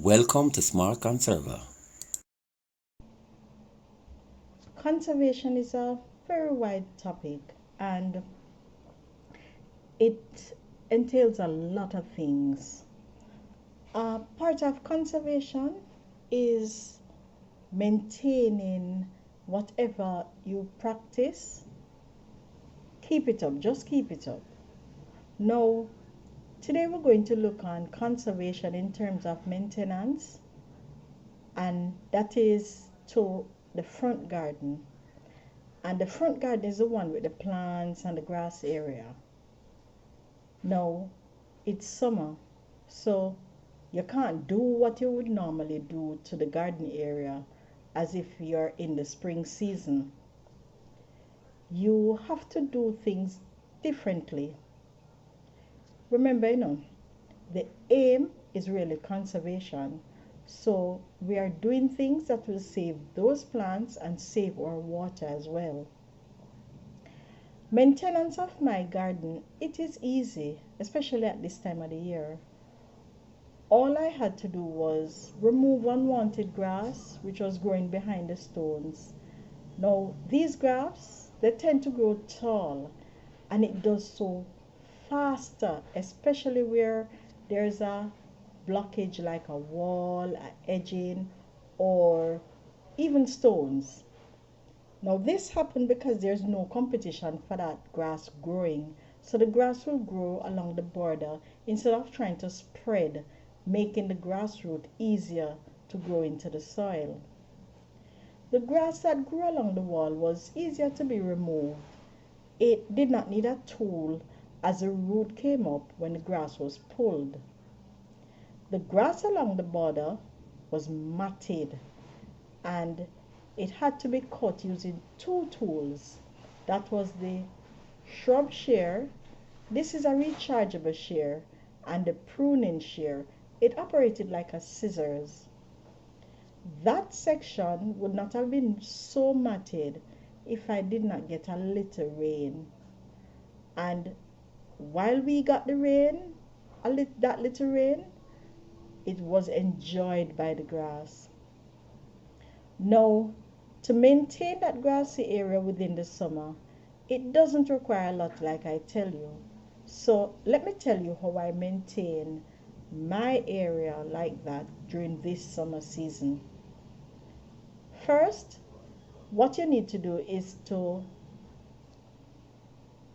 Welcome to Smart Conserver. Conservation is a very wide topic and it entails a lot of things. Part of conservation is maintaining whatever you practice. Keep it up, just keep it up. Now, today we're going to look on conservation in terms of maintenance, and that is to the front garden. And the front garden is the one with the plants and the grass area. Now, it's summer, so you can't do what you would normally do to the garden area as if you're in the spring season. You have to do things differently. Remember, the aim is really conservation. So we are doing things that will save those plants and save our water as well. Maintenance of my garden, it is easy, especially at this time of the year. All I had to do was remove unwanted grass which was growing behind the stones. Now these grass, they tend to grow tall and it does so faster, especially where there's a blockage like a wall, a edging, or even stones. Now this happened because there's no competition for that grass growing. So the grass will grow along the border instead of trying to spread, making the grass root easier to grow into the soil. The grass that grew along the wall was easier to be removed. It did not need a tool as the root came up when the grass was pulled. The grass along the border was matted and it had to be cut using two tools. That was the shrub shear. This is a rechargeable shear, and the pruning shear. It operated like a scissors. That section would not have been so matted if I did not get a little rain. And while we got the rain, that little rain, it was enjoyed by the grass. Now, to maintain that grassy area within the summer, it doesn't require a lot like I tell you. So let me tell you how I maintain my area like that during this summer season. First, what you need to do is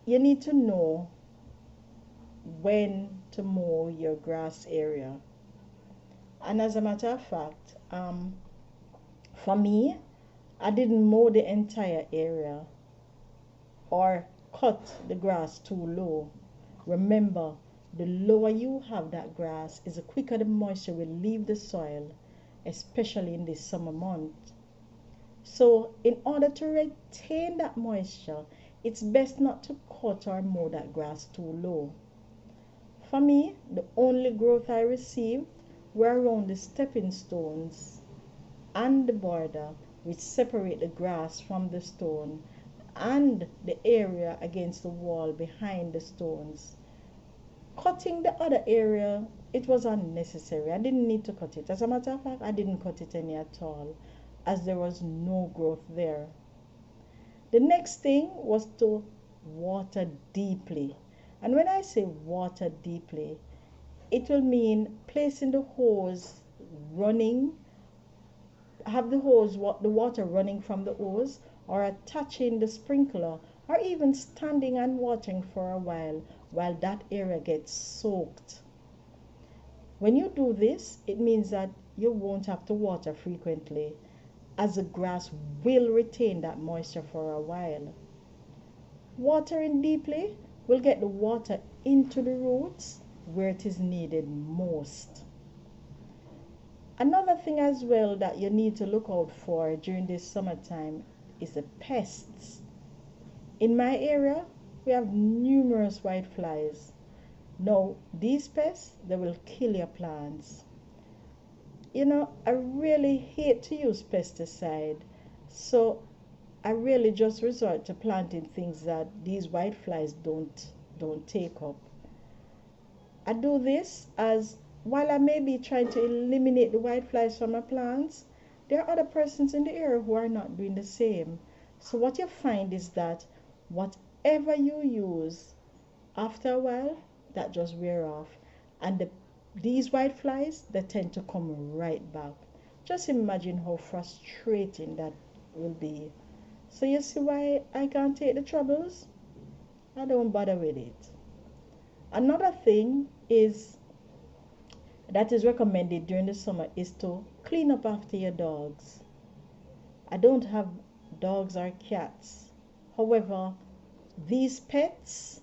you need to know when to mow your grass area. And as a matter of fact, for me, I didn't mow the entire area or cut the grass too low. Remember, the lower you have that grass is the quicker the moisture will leave the soil, especially in this summer month. So in order to retain that moisture, it's best not to cut or mow that grass too low. For me, the only growth I received were around the stepping stones and the border which separate the grass from the stone and the area against the wall behind the stones. Cutting the other area, it was unnecessary. I didn't need to cut it. As a matter of fact, I didn't cut it any at all as there was no growth there. The next thing was to water deeply. And when I say water deeply, it will mean placing the hose running, have the water running from the hose, or attaching the sprinkler, or even standing and watering for a while that area gets soaked. When you do this, it means that you won't have to water frequently, as the grass will retain that moisture for a while. Watering deeply will get the water into the roots where it is needed most. Another thing as well that you need to look out for during this summertime is the pests. In my area, we have numerous whiteflies. Now, these pests, they will kill your plants. I really hate to use pesticide, so I really just resort to planting things that these whiteflies don't take up. I do this as while I may be trying to eliminate the whiteflies from my plants, there are other persons in the area who are not doing the same. So what you find is that whatever you use, after a while, that just wear off. And these whiteflies, they tend to come right back. Just imagine how frustrating that will be. So you see why I can't take the troubles? I don't bother with it. Another thing is that is recommended during the summer is to clean up after your dogs. I don't have dogs or cats. However, these pets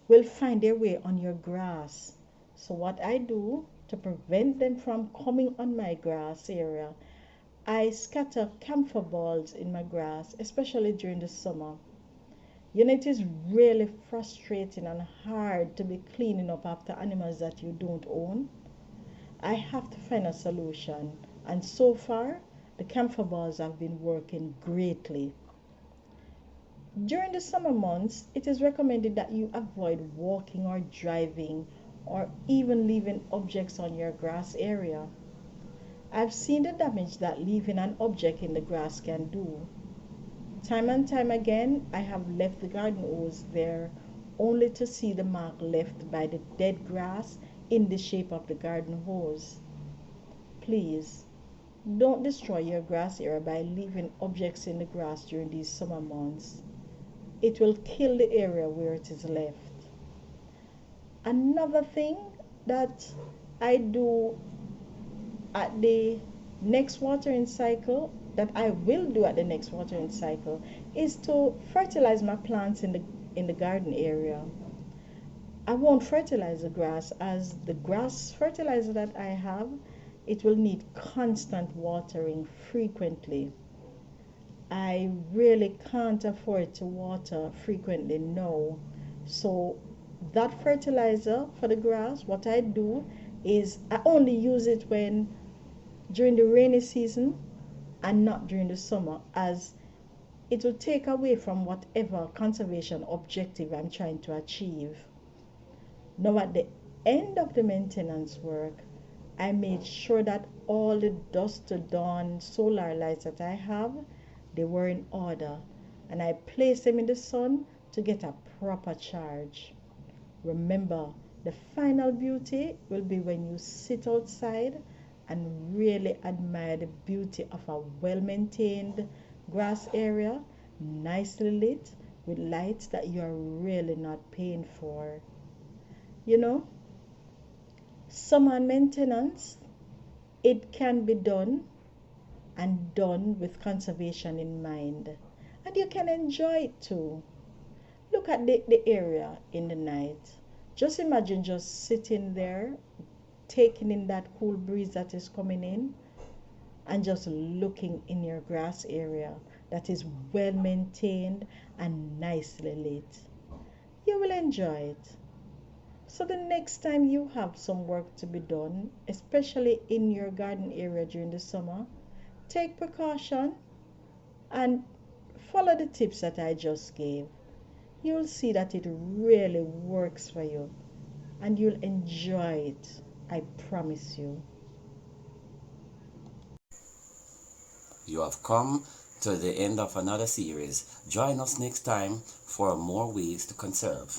will find their way on your grass. So what I do to prevent them from coming on my grass area, I scatter camphor balls in my grass, especially during the summer. You know, it is really frustrating and hard to be cleaning up after animals that you don't own. I have to find a solution, and so far, the camphor balls have been working greatly. During the summer months, it is recommended that you avoid walking or driving or even leaving objects on your grass area. I've seen the damage that leaving an object in the grass can do. Time and time again, I have left the garden hose there only to see the mark left by the dead grass in the shape of the garden hose. Please, don't destroy your grass area by leaving objects in the grass during these summer months. It will kill the area where it is left. Another thing that I do at the next watering cycle, that I will do at the next watering cycle, is to fertilize my plants in the garden area. I won't fertilize the grass, as the grass fertilizer that I have, it will need constant watering frequently. I really can't afford to water frequently now. So that fertilizer for the grass, what I do is I only use it when during the rainy season and not during the summer, as it will take away from whatever conservation objective I'm trying to achieve. Now at the end of the maintenance work, I made sure that all the dusk to dawn solar lights that I have, they were in order, and I placed them in the sun to get a proper charge. Remember, the final beauty will be when you sit outside and really admire the beauty of a well-maintained grass area, nicely lit with lights that you are really not paying for. You know, summer maintenance, it can be done and done with conservation in mind. And you can enjoy it too. Look at the area in the night. Just imagine just sitting there, taking in that cool breeze that is coming in, and just looking in your grass area that is well maintained and nicely lit. You will enjoy it. So the next time you have some work to be done, especially in your garden area during the summer, take precaution and follow the tips that I just gave. You'll see that it really works for you and you'll enjoy it. I promise you. You have come to the end of another series. Join us next time for more ways to conserve.